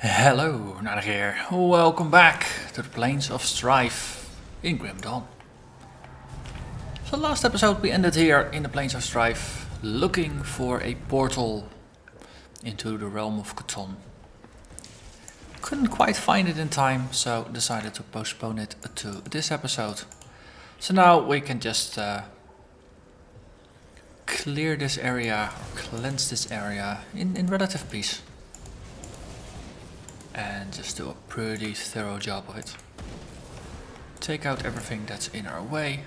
Hello, Narnach here. Welcome back to the Plains of Strife in Grim Dawn. So last episode we ended here in the Plains of Strife looking for a portal into the realm of Cthon. Couldn't quite find it in time, so decided to postpone it to this episode. So now we can just clear this area, or cleanse this area in relative peace. And just do a pretty thorough job of it. Take out everything that's in our way.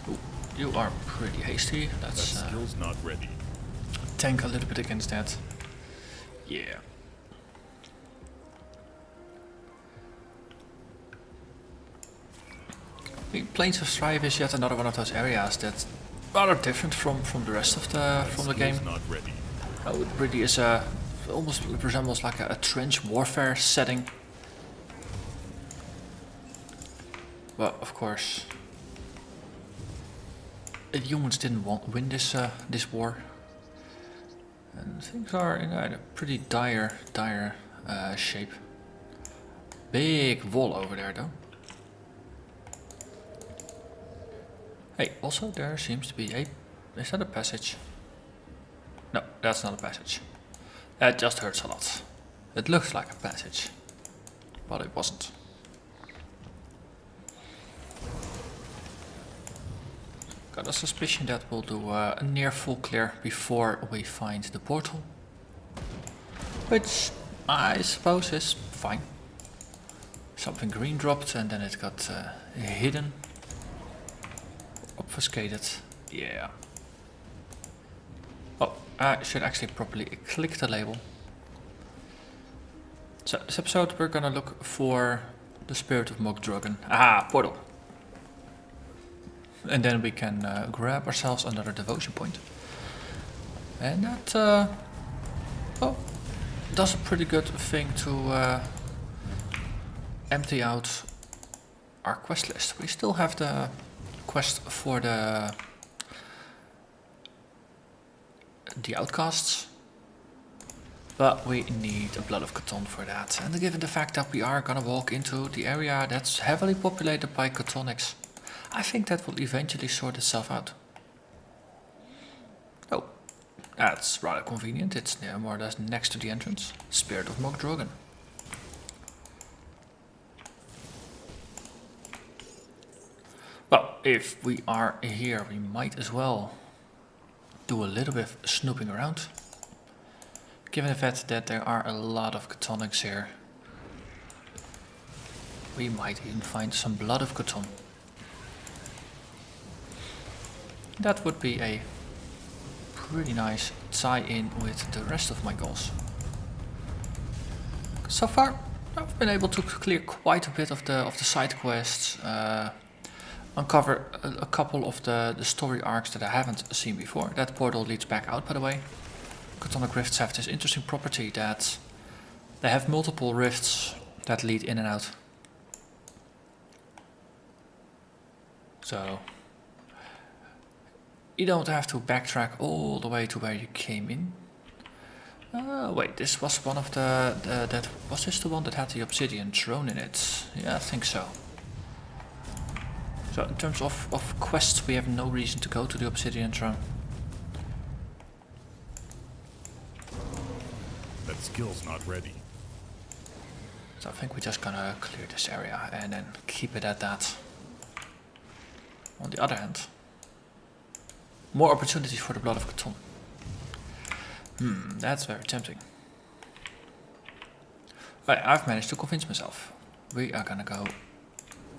Ooh, you are pretty hasty. Let's that skill's not ready. Tank a little bit against that. Yeah. The Plains of Strife is yet another one of those areas that's rather different from the rest of the game. Not ready. Oh, it really is almost resembles like a trench warfare setting. But of course, the humans didn't win this war, and things are in a pretty dire shape. Big wall over there, though. Hey, also there seems to be a. Is that a passage? No, that's not a passage. That just hurts a lot. It looks like a passage, but it wasn't. Got a suspicion that we'll do a near full clear before we find the portal, which I suppose is fine. Something green dropped and then it got hidden, obfuscated. Yeah. Oh, I should actually properly click the label. So this episode we're gonna look for the spirit of Mogdrugan. Ah, portal. And then we can grab ourselves another devotion point. And that does a pretty good thing to empty out our quest list. We still have the quest for the outcasts, but we need a Blood of Cthon for that. And given the fact that we are gonna walk into the area that's heavily populated by Chthonics, I think that will eventually sort itself out. Oh, that's rather convenient. It's more or less next to the entrance. Spirit of Mogdrugan. Well, if we are here, we might as well do a little bit of snooping around. Given the fact that there are a lot of Chthonics here, we might even find some Blood of Cthon. That would be a pretty nice tie-in with the rest of my goals. So far, I've been able to clear quite a bit of the side quests, uncover a couple of the story arcs that I haven't seen before. That portal leads back out, by the way. Chthonic rifts have this interesting property that they have multiple rifts that lead in and out. So you don't have to backtrack all the way to where you came in. Wait, this was one of that was this the one that had the Obsidian throne in it? Yeah, I think so. So in terms of quests, we have no reason to go to the Obsidian throne. That skill's not ready. So I think we're just gonna clear this area and then keep it at that. On the other hand, more opportunities for the Blood of Cthon. That's very tempting. Right, I've managed to convince myself. We are gonna go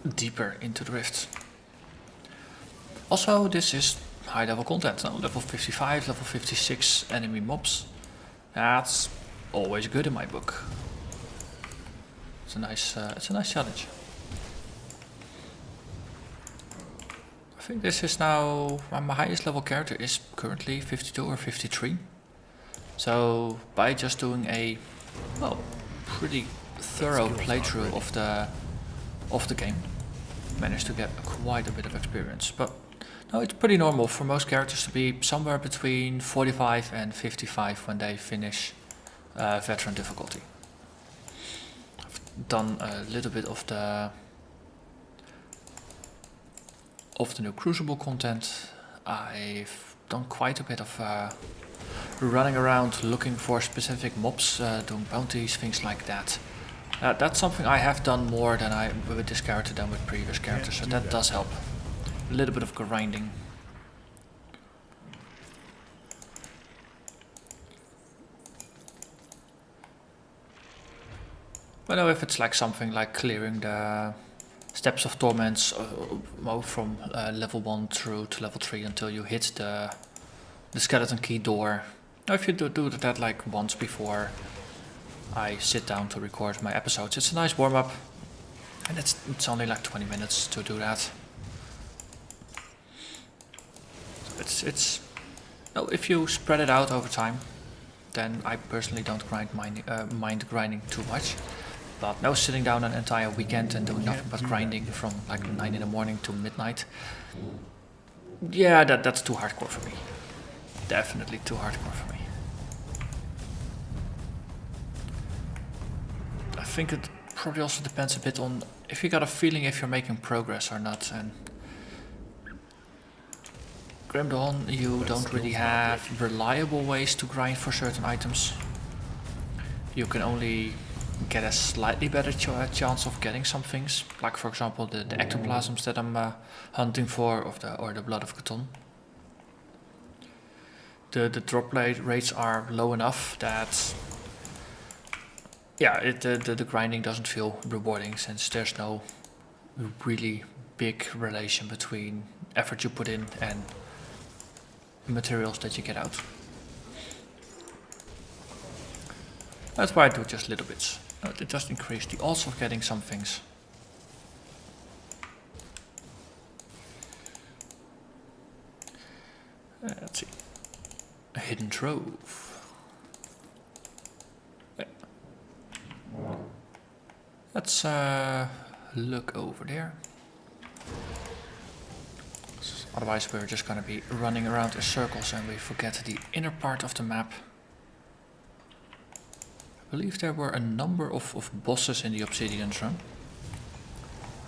deeper into the rifts. Also, this is high level content. Now, level 55, level 56 enemy mobs. That's always good in my book. It's a nice challenge. I think this is now my highest level character is currently 52 or 53. So by just doing a pretty thorough playthrough of the game, managed to get quite a bit of experience. But no, it's pretty normal for most characters to be somewhere between 45 and 55 when they finish veteran difficulty. I've done a little bit of the new Crucible content. I've done quite a bit of running around looking for specific mobs, doing bounties, things like that. That's something I have done more than I with this character than with previous characters, so that does help. A little bit of grinding. But no, if it's like something like clearing the Steps of Torments from level 1 through to level 3 until you hit the skeleton key door. Now if you do that like once before I sit down to record my episodes, it's a nice warm-up. And it's only like 20 minutes to do that. So it's no, if you spread it out over time, then I personally don't mind grinding too much. But no, sitting down an entire weekend and doing nothing but grinding from like 9 in the morning to midnight. Yeah, that's too hardcore for me. Definitely too hardcore for me. I think it probably also depends a bit on if you got a feeling if you're making progress or not. And Grim Dawn, you don't really have reliable ways to grind for certain items. You can only get a slightly better chance of getting some things, like for example the ectoplasms that I'm hunting for, or the blood of Cthulhu. The drop rates are low enough that the grinding doesn't feel rewarding, since there's no really big relation between effort you put in and materials that you get out. That's why I do just little bits. It just increase the odds of getting some things. Let's see. A hidden trove. Yeah. Let's look over there. Otherwise we're just gonna be running around in circles and we forget the inner part of the map. I believe there were a number of bosses in the Obsidian run.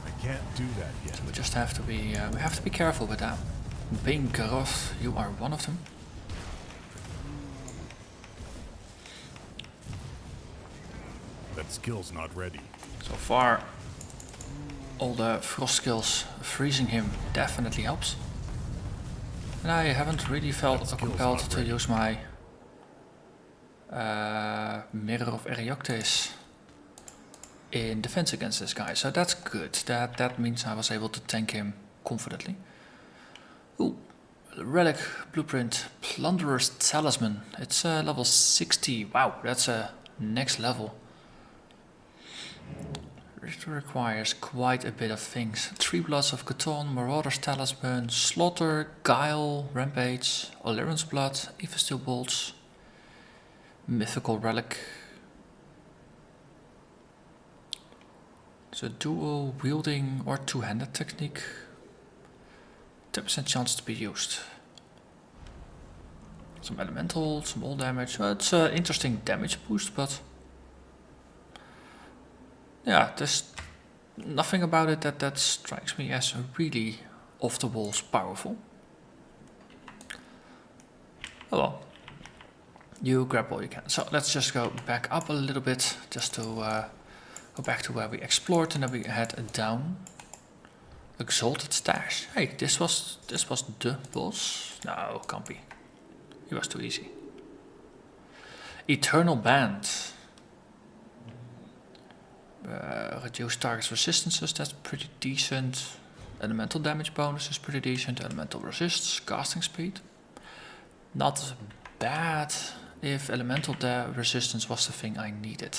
I can't do that yet. So we just have to be careful with that. Bane Garoth, you are one of them. That skill's not ready. So far, all the frost skills, freezing him definitely helps. And I haven't really felt compelled to use my Mirror of Erioctes in defense against this guy, so that's good. That means I was able to tank him confidently. Ooh, relic, blueprint, Plunderer's Talisman. It's level 60. Wow, that's a next level. It requires quite a bit of things. 3 Bloods of Cthulhu, Marauder's Talisman, Slaughter, Guile, Rampage, Alliran's Blood, Ephesteel Bolts, Mythical Relic. It's a dual wielding or two-handed technique. 10% chance to be used. Some elemental, some all damage. It's an interesting damage boost, but yeah, there's nothing about it that strikes me as really off the walls powerful. Oh well. You grab all you can. So let's just go back up a little bit, just to go back to where we explored, and then we head down. Exalted Stash. Hey, this was the boss? No, can't be. He was too easy. Eternal Band. Reduce target's resistances, that's pretty decent. Elemental damage bonus is pretty decent. Elemental resists, casting speed. Not bad if elemental resistance was the thing I needed.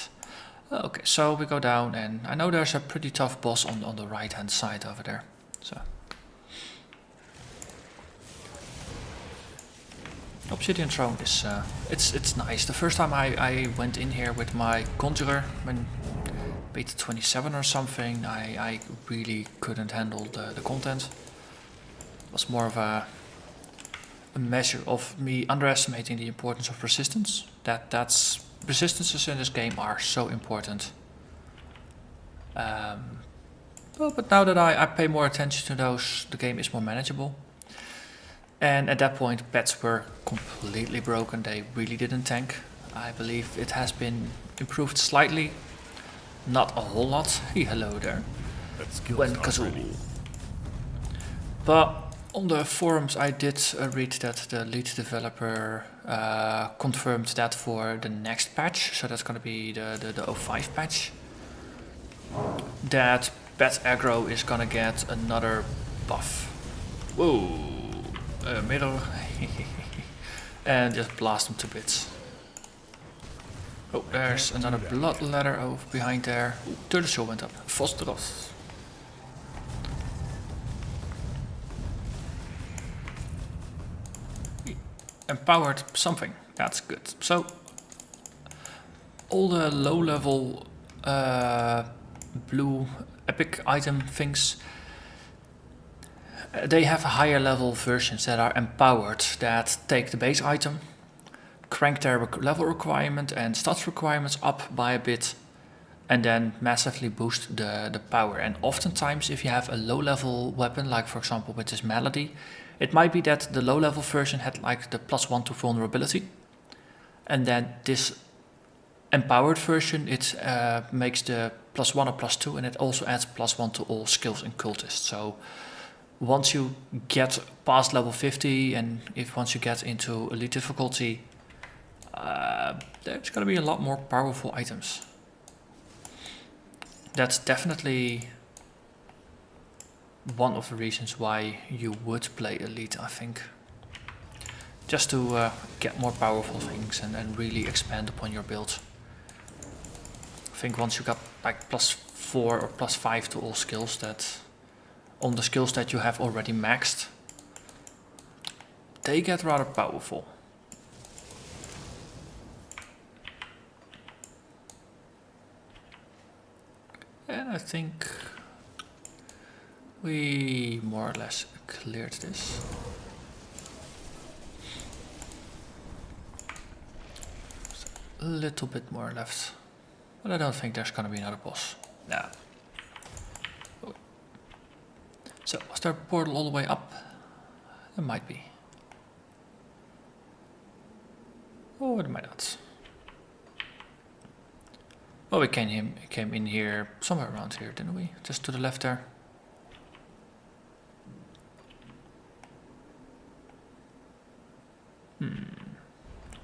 Okay, so we go down, and I know there's a pretty tough boss on the right hand side over there. So Obsidian Throne is it's nice. The first time I went in here with my Conjurer, when beta 27 or something, I really couldn't handle the content. It was more of a measure of me underestimating the importance of resistance. That's resistances in this game are so important. Well, but now that I pay more attention to those, the game is more manageable. And at that point, pets were completely broken. They really didn't tank. I believe it has been improved slightly. Not a whole lot. Hello there. That skill's When not Kazoo. ready. But on the forums I did read that the lead developer confirmed that for the next patch, so that's going to be the 05 patch, that pet aggro is going to get another buff. Whoa, middle. And just blast them to bits. Oh, there's another blood ladder over behind there. Ooh, turtle show went up. Fosdros. Empowered something. That's good. So all the low level blue epic item things, they have higher level versions that are empowered, that take the base item, crank their level requirement and stats requirements up by a bit, and then massively boost the power. And oftentimes if you have a low level weapon, like for example with this Melody, it might be that the low level version had like the +1 to vulnerability, and then this empowered version, it makes the +1 or +2, and it also adds +1 to all skills and cultists. So once you get past level 50, and once you get into elite difficulty, there's going to be a lot more powerful items. That's definitely one of the reasons why you would play elite, I think. Just to get more powerful things and really expand upon your build. I think once you got like +4 or +5 to all skills, that on the skills that you have already maxed, they get rather powerful. And I think we more or less cleared this. A little bit more left, but I don't think there's gonna be another boss. Nah. Oh. So, was there a portal all the way up? There might be. Oh, it might not. Oh, we came in here, somewhere around here, didn't we? Just to the left there.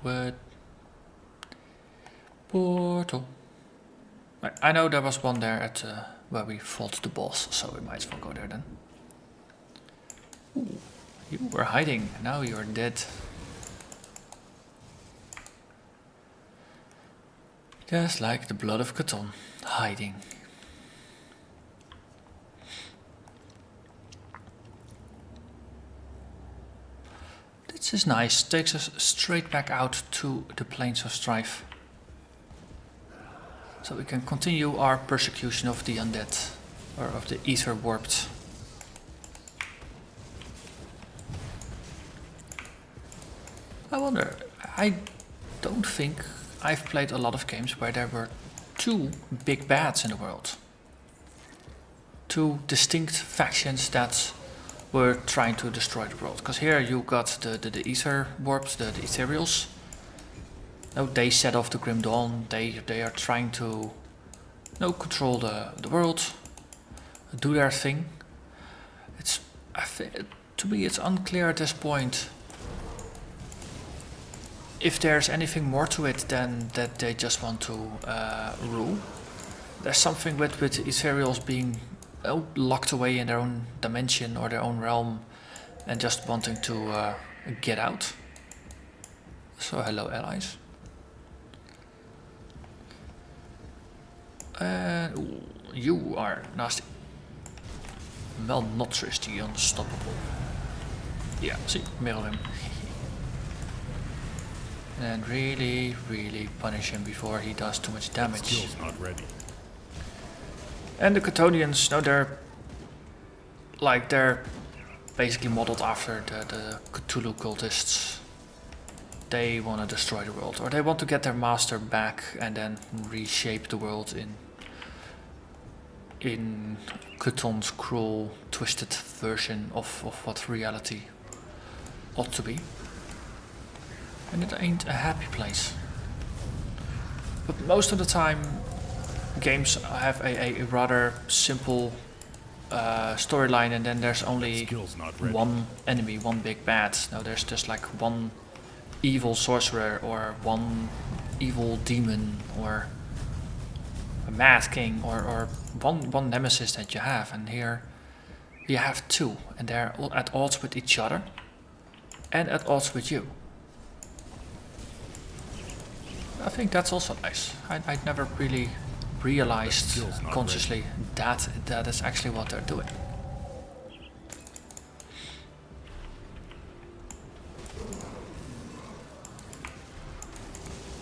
What? Portal. Right, I know there was one there at where we fought the boss, so we might as well go there then. Ooh, you were hiding, now you're dead. Just like the blood of Catan, hiding. This is nice, takes us straight back out to the Plains of Strife. So we can continue our persecution of the undead, or of the ether warped. I wonder, I don't think I've played a lot of games where there were two big bads in the world. Two distinct factions that were trying to destroy the world. Because here you got the ether warps, the ethereals. No, they set off the Grim Dawn. They are trying to control the world, do their thing. To me it's unclear at this point if there's anything more to it than that they just want to rule. There's something with ethereals being locked away in their own dimension or their own realm and just wanting to get out. So hello allies. Ooh, you are nasty. Melnotrus, the unstoppable. Yeah, see, mirror him. And really, really punish him before he does too much damage. Skill's not ready. And the Cthonians, no, they're basically modeled after the Cthulhu cultists. they want to destroy the world, or they want to get their master back and then reshape the world in Cthulhu's cruel, twisted version of what reality ought to be. And it ain't a happy place. But most of the time, games have a rather simple storyline, and then there's only one enemy, one big bad. No, there's just like one evil sorcerer, or one evil demon, or a mad king, or one nemesis that you have. And here you have two, and they're all at odds with each other and at odds with you. I think that's also nice. I'd never really realized consciously that is actually what they're doing.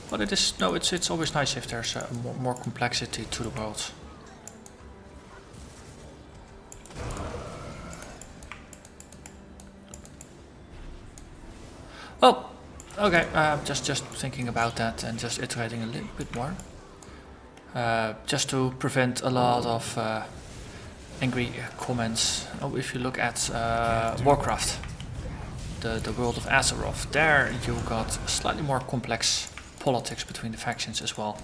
But it is, no, it's always nice if there's more complexity to the world. Well, okay, just thinking about that and just iterating a little bit more. Just to prevent a lot of angry comments. Oh, if you look at Warcraft, the world of Azeroth, there you got slightly more complex politics between the factions as well.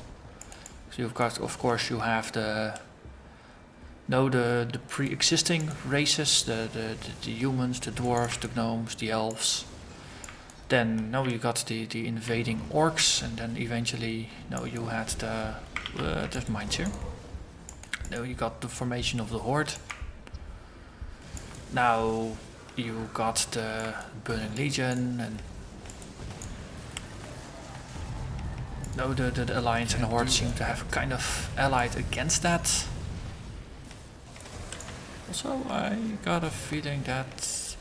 So you've got, of course, you have the pre-existing races, the humans, the dwarves, the gnomes, the elves. Then now you got the invading orcs, and then eventually now you had there's mines here. Now you got the formation of the horde. Now you got the Burning Legion, and now the Alliance and Horde seem to have kind of allied against that. Also, I got a feeling that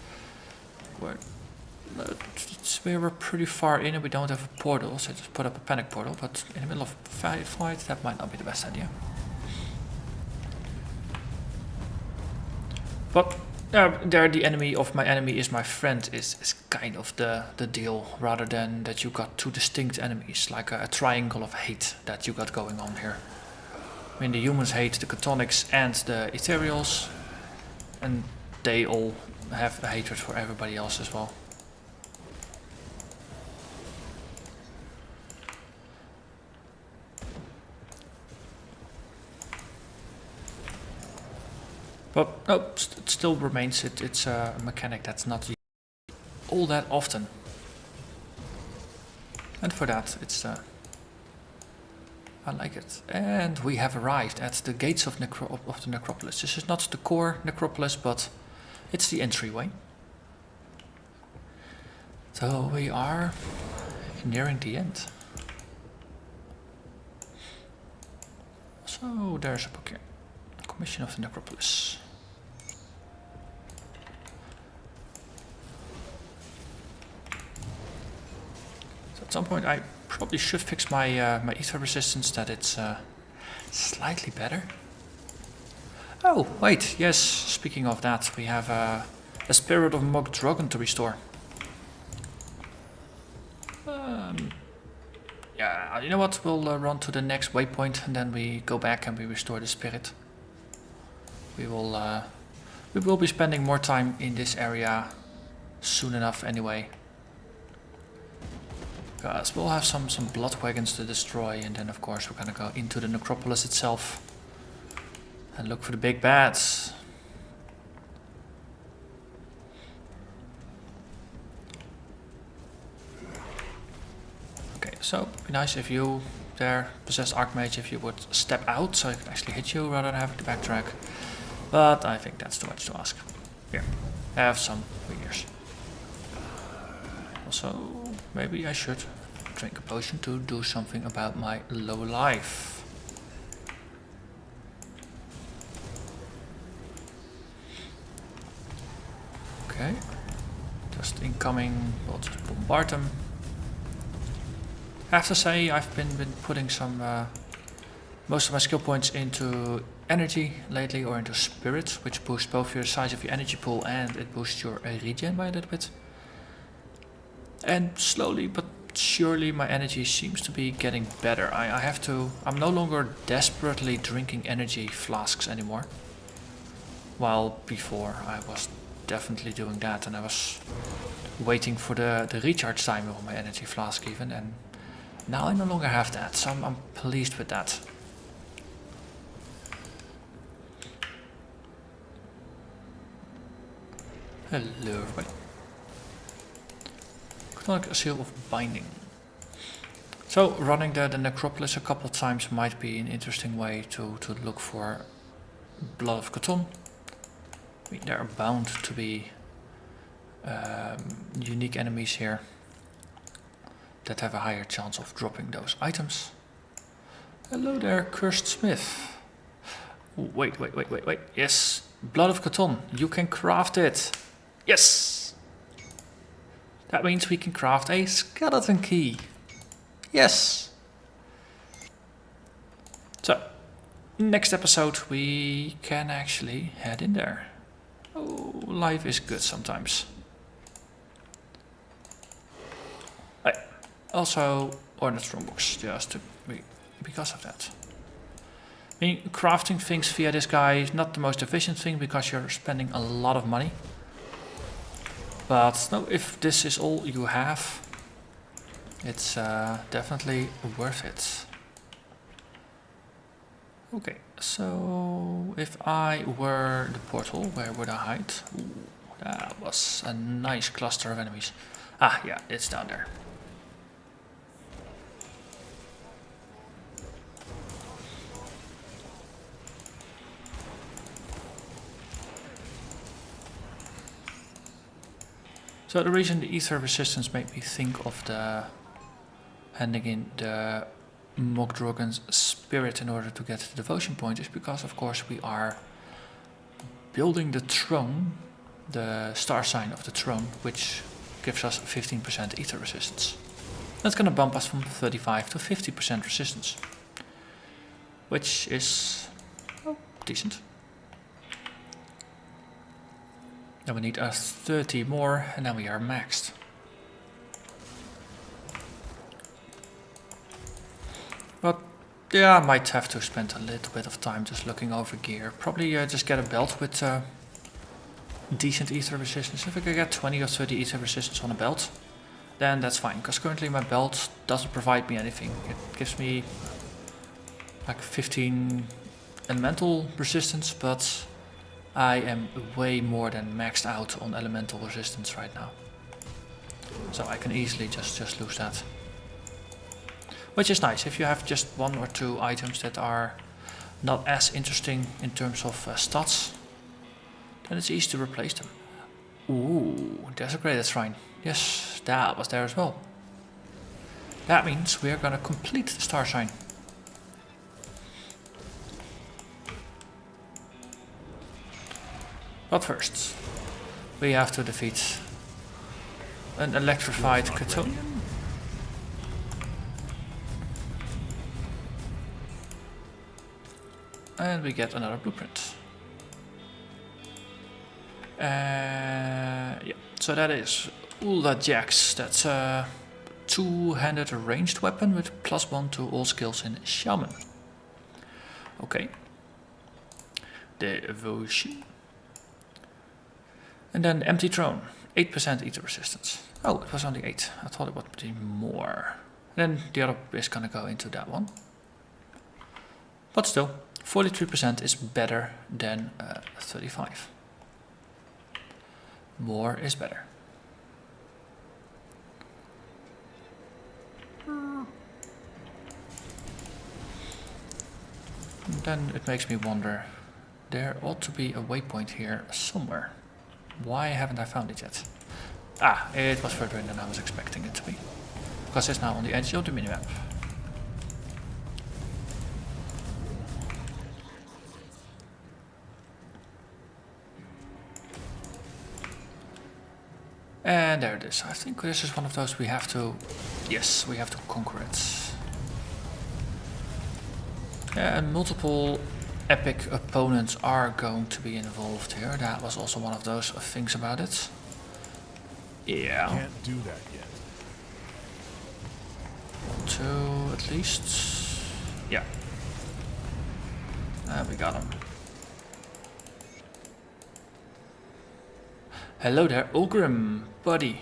we were pretty far in and we don't have a portal, so I just put up a panic portal, but in the middle of a fight, that might not be the best idea. But there, the enemy of my enemy is my friend is kind of the deal, rather than that you got two distinct enemies, like a triangle of hate that you got going on here. I mean, the humans hate the Chthonics and the Ethereals, and they all have a hatred for everybody else as well. But no, it still remains, it's a mechanic that's not used all that often. And for that, it's I like it. And we have arrived at the gates of the necropolis. This is not the core necropolis, but it's the entryway. So we are nearing the end. So there's a book here. Commission of the Necropolis. So at some point I probably should fix my my ether resistance, that it's slightly better. Oh, wait, yes, speaking of that, we have a Spirit of Mog Dragon to restore. Yeah, you know what, we'll run to the next waypoint and then we go back and we restore the spirit. We will be spending more time in this area soon enough anyway. Because we'll have some blood wagons to destroy, and then of course we're gonna go into the necropolis itself and look for the big bads. Okay, so it'd be nice if you there, possessed Archmage, if you would step out so I could actually hit you rather than having to backtrack. But I think that's too much to ask. Here, have some figures. Also, maybe I should drink a potion to do something about my low life. Okay, just incoming, we'll just bombard them. I have to say I've been putting some most of my skill points into energy lately, or into spirit, which boosts both your size of your energy pool and it boosts your regen by a little bit. And slowly but surely my energy seems to be getting better. I have to... I'm no longer desperately drinking energy flasks anymore. While before I was definitely doing that, and I was waiting for the recharge time of my energy flask even, and now I no longer have that, so I'm pleased with that. Hello everybody. Like a seal of binding. So running the necropolis a couple of times might be an interesting way to look for blood of Cthulhu. I mean, there are bound to be unique enemies here that have a higher chance of dropping those items. Hello there, Cursed Smith. Wait. Yes, blood of Cthulhu. You can craft it. Yes! That means we can craft a skeleton key. Yes! So, next episode we can actually head in there. Oh, life is good sometimes. Also, ordered strong books, just to because of that. I mean, crafting things via this guy is not the most efficient thing because you're spending a lot of money. But no, if this is all you have, it's definitely worth it. Okay, so if I were the portal, where would I hide? Ooh, that was a nice cluster of enemies. Ah, yeah, it's down there. So the reason the ether resistance made me think of the handing in the Mogdrogan's spirit in order to get the devotion point is because of course we are building the throne, the star sign of the throne, which gives us 15% ether resistance. That's gonna bump us from 35 to 50% resistance, which is decent. Then we need 30 more and then we are maxed. But yeah, I might have to spend a little bit of time just looking over gear. Probably just get a belt with decent ether resistance. If I can get 20 or 30 ether resistance on a belt, then that's fine. Because currently my belt doesn't provide me anything. It gives me like 15 elemental resistance, but I am way more than maxed out on elemental resistance right now. So I can easily just lose that. Which is nice, if you have just one or two items that are not as interesting in terms of stats, then it's easy to replace them. Ooh, Desecrated Shrine. Yes, that was there as well. That means we are gonna complete the star sign. But first, we have to defeat an electrified Cthulhu. And we get another blueprint. Yeah, so that is Ulda Jax. That's a two-handed ranged weapon with +1 to all skills in Shaman. Okay. Devotion. And then Empty Throne, 8% ether resistance. Oh, it was only 8. I thought it would be more. Then the other is gonna go into that one. But still, 43% is better than 35. More is better. Then it makes me wonder, there ought to be a waypoint here somewhere. Why haven't I found it yet? Ah, it was further in than I was expecting it to be. Because it's now on the edge of the minimap. And there it is. I think this is one of those we have to... Yes, we have to conquer it. Yeah, and multiple epic opponents are going to be involved here. That was also one of those things about it. Yeah. Can't do that yet. 2 at least. Yeah. We got him. Hello there, Ulgrim, buddy.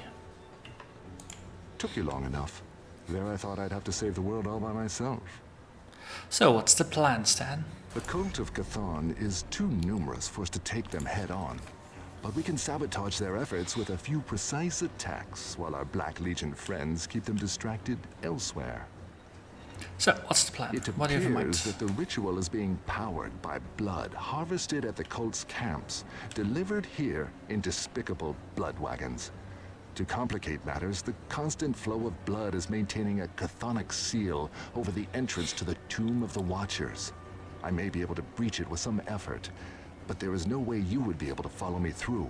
Took you long enough. There I thought I'd have to save the world all by myself. So what's the plan, Stan? The cult of Chthon is too numerous for us to take them head on. But we can sabotage their efforts with a few precise attacks, while our Black Legion friends keep them distracted elsewhere. So, what's the plan? It What do you have in mind? appears that the ritual is being powered by blood harvested at the cult's camps, delivered here in despicable blood wagons. To complicate matters, the constant flow of blood is maintaining a chthonic seal over the entrance to the Tomb of the Watchers. I may be able to breach it with some effort, but there is no way you would be able to follow me through.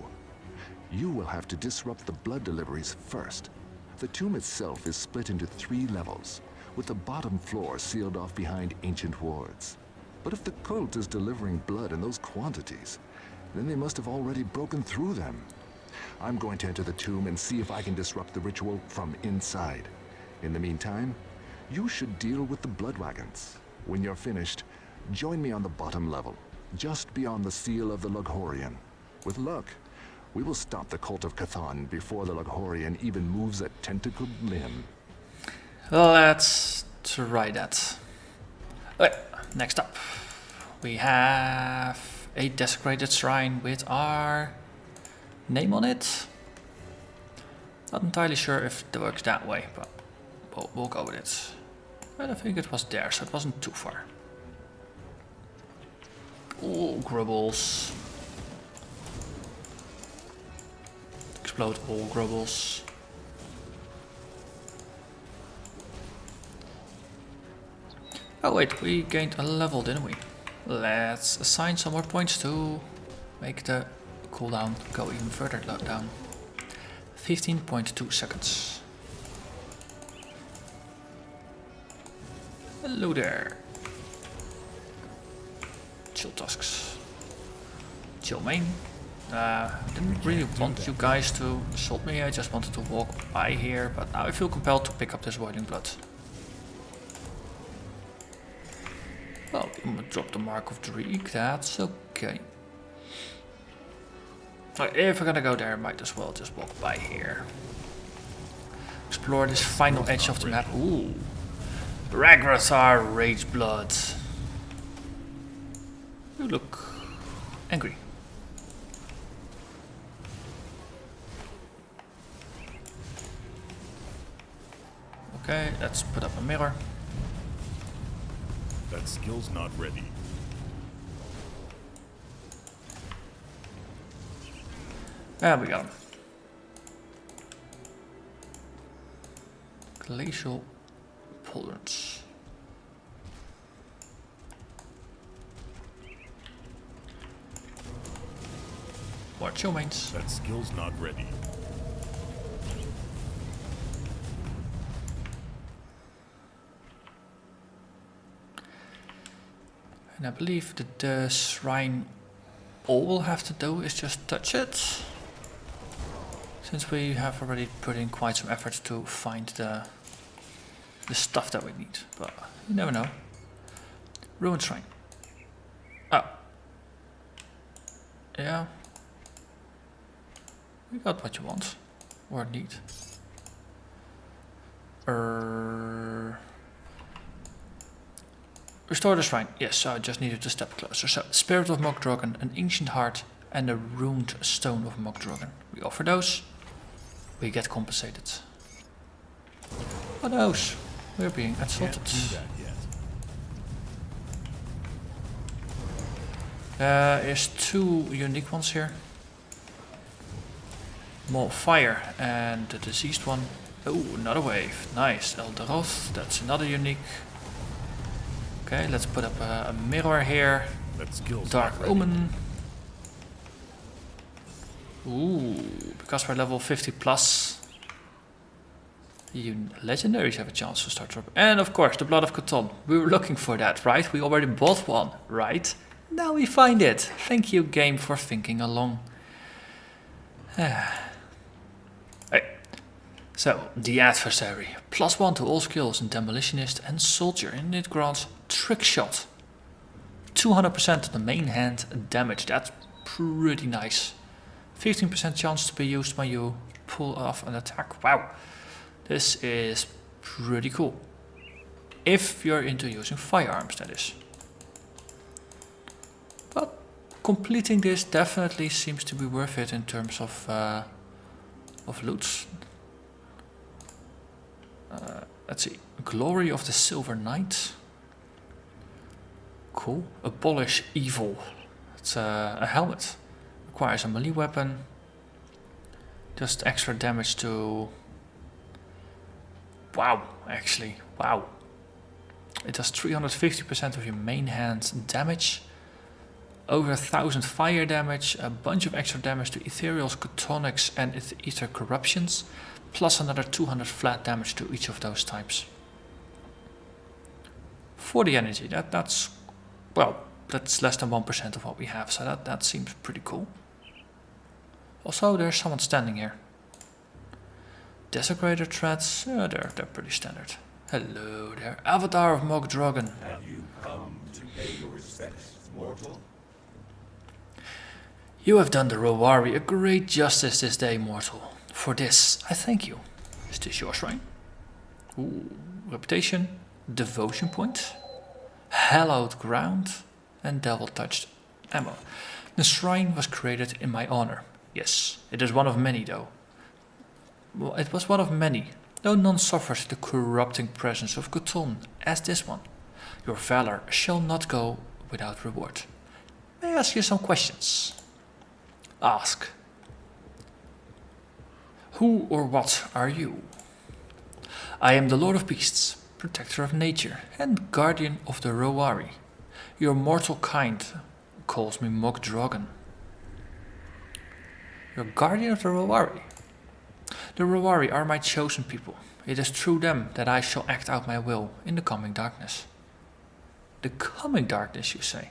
You will have to disrupt the blood deliveries first. The tomb itself is split into 3 levels, with the bottom floor sealed off behind ancient wards. But if the cult is delivering blood in those quantities, then they must have already broken through them. I'm going to enter the tomb and see if I can disrupt the ritual from inside. In the meantime, you should deal with the blood wagons. When you're finished, join me on the bottom level, just beyond the seal of the Lughorian. With luck, we will stop the cult of Chthon before the Lughorian even moves a tentacled limb. Let's try that. Okay, next up, we have a desecrated shrine with our name on it. Not entirely sure if it works that way, but we'll go with it. I don't think it was there, so it wasn't too far. Oh, grubbles. Explode all grubbles. Oh wait, we gained a level, didn't we? Let's assign some more points to make the cooldown go even further down. 15.2 seconds. Hello there. Chill tusks. Chill main. Didn't really want you guys to assault me, I just wanted to walk by here, but now I feel compelled to pick up this boiling blood. Well, I'm gonna drop the Mark of Dreek, that's okay. If we're gonna go there, might as well just walk by here. Explore this final edge of the map. Ooh. Ragrathar Rage Blood. You look angry. Okay, let's put up a mirror. That skill's not ready. There we go. Glacial Polderance. More chill mains. That skill's not ready. And I believe that the shrine, all we'll have to do is just touch it. Since we have already put in quite some effort to find the stuff that we need. But you never know. Ruined shrine. Oh. Yeah. We got what you want. Or need. Restore the shrine. Yes, so I just needed to step closer. So, Spirit of Mogdrogen, an Ancient Heart, and a Ruined Stone of Mogdrogen. We offer those. We get compensated. Oh no, we're being assaulted. Can't do that yet. There's 2 unique ones here. More fire and the diseased one. Oh, another wave. Nice. Eldaroth, that's another unique. Okay, let's put up a mirror here. That skill's Dark not ready. Omen. Ooh, because we're level 50 plus, legendaries have a chance to start dropping. And of course, the Blood of Chthon. We were looking for that, right? We already bought one, right? Now we find it. Thank you, game, for thinking along. Hey, So, the adversary. +1 to all skills in Demolitionist and Soldier, and it grants Trick Shot. 200% of the main hand damage, that's pretty nice. 15% chance to be used when you pull off an attack. Wow, this is pretty cool. If you're into using firearms, that is. But completing this definitely seems to be worth it in terms of loots. Let's see, Glory of the Silver Knight. Cool. Abolish Evil. It's a helmet. Requires a melee weapon. Just extra damage to... Wow, actually, wow. It does 350% of your main hand damage. Over 1000 fire damage. A bunch of extra damage to Ethereals, Chthonics and Ether Corruptions. Plus another 200 flat damage to each of those types. For the energy, that's well, that's less than 1% of what we have, so that seems pretty cool. Also, there's someone standing here. Desecrator threats, they're pretty standard. Hello there, Avatar of Mog Dragon. Have you come to pay your respects, mortal? You have done the Rhowari a great justice this day, mortal. For this, I thank you. Is this your shrine? Ooh, reputation, devotion point, hallowed ground, and devil-touched ammo. The shrine was created in my honor. Yes, it is one of many though. Well, it was one of many, though none suffered the corrupting presence of Cthulhu as this one. Your valor shall not go without reward. May I ask you some questions? Ask. Who or what are you? I am the Lord of Beasts, protector of nature, and guardian of the Rhowari. Your mortal kind calls me Mog Dragon. You're guardian of the Rhowari. The Rhowari are my chosen people. It is through them that I shall act out my will in the coming darkness. The coming darkness, you say?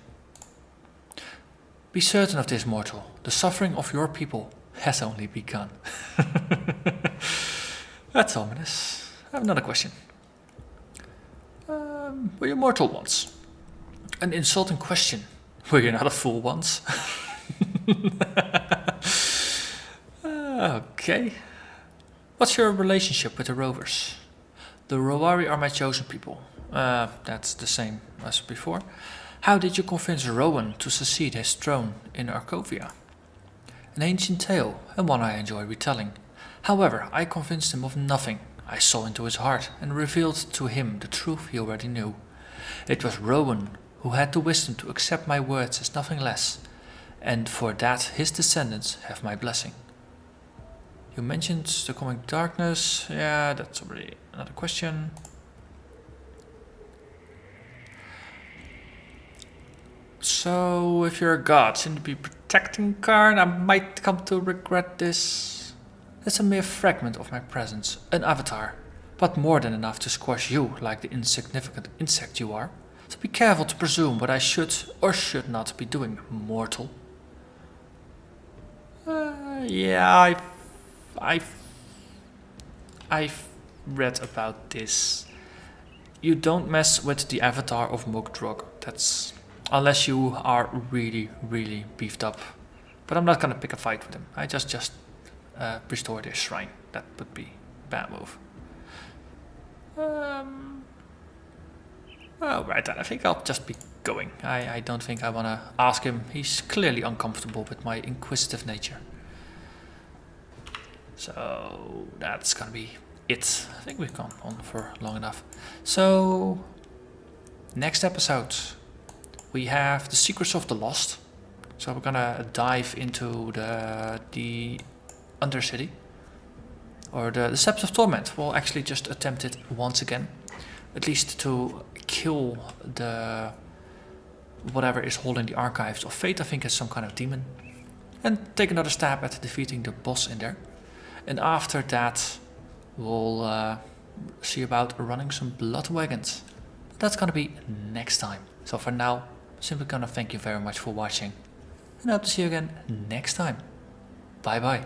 Be certain of this, mortal. The suffering of your people has only begun. That's ominous. I have another question. Were you mortal once? An insulting question. Were you not a fool once? Okay. What's your relationship with the rovers? The Rhowari are my chosen people. That's the same as before. How did you convince Rowan to succeed his throne in Arcovia? An ancient tale, and one I enjoy retelling. However, I convinced him of nothing. I saw into his heart and revealed to him the truth he already knew. It was Rowan who had the wisdom to accept my words as nothing less, and for that his descendants have my blessing. You mentioned the coming darkness. Yeah, that's already another question. So, if you're a god, shouldn't you be protecting Karn? I might come to regret this. It's a mere fragment of my presence, an avatar, but more than enough to squash you like the insignificant insect you are. So be careful to presume what I should or should not be doing, mortal. Yeah, I've read about this. You don't mess with the avatar of Mugdrog. That's unless you are really, really beefed up. But I'm not gonna pick a fight with him. I just restore this shrine. That would be a bad move. Right then, I think I'll just be going. I don't think I wanna ask him. He's clearly uncomfortable with my inquisitive nature. So that's gonna be it. I think we've gone on for long enough. So next episode we have the Secrets of the Lost. So we're gonna dive into the Undercity, or the Steps of Torment. We'll actually just attempt it once again, at least to kill the whatever is holding the Archives of Fate. I think it's some kind of demon, and take another stab at defeating the boss in there. And after that, we'll see about running some blood wagons. That's gonna be next time. So for now, simply gonna thank you very much for watching, and I hope to see you again next time. Bye bye.